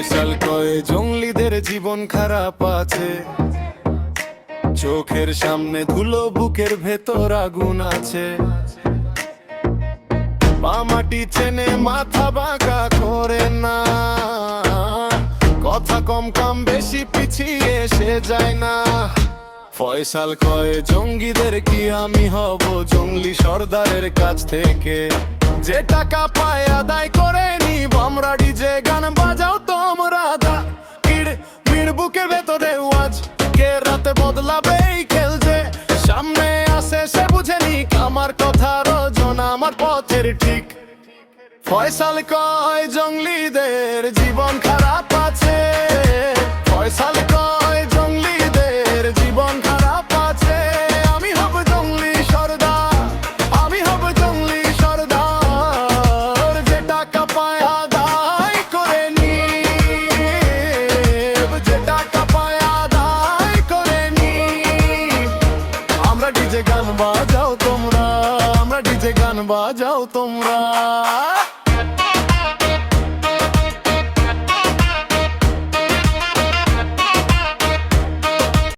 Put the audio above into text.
ফয়সাল কয় জঙ্গলিদের জীবন খারাপ আছে, চোখের সামনে ধুলো বুকের ভেতর আগুন আছে। পা মাটি চেনে মাথা বাঁকা করে না, কথা কম কম বেশি পিছিয়ে এসে যায় না। ফয়সাল কয় জঙ্গিদের কি আমি হব জঙ্গলি সর্দারের কাছ থেকে, যে টাকা পায় আদায় করে নিব আমরা, ডিজে গান বাজাও তোমরা দা ভিড় বুকের ভেতরে ওয়াজ, কে রাতে বদলাবে এই খেল যে সামনে আসে সে বুঝে নিক, আমার কথা রোজন আমার পথের ঠিক। ফয়সাল কয় জঙ্গলিদের জীবন খারাপ আছে, ফয়সাল কয় জঙ্গলিদের জীবন খারাপ আছে। আমি হব জঙ্গলি সর্দার, আমি হব জঙ্গলি সর্দার, যে টাকা পায় আদায় করে নিব, যে টাকা পায় আদায় করে নিব। আমরা ডিজে গান বাজাও তোমরা, আমরা ডিজে গান বাজাও তোমরা।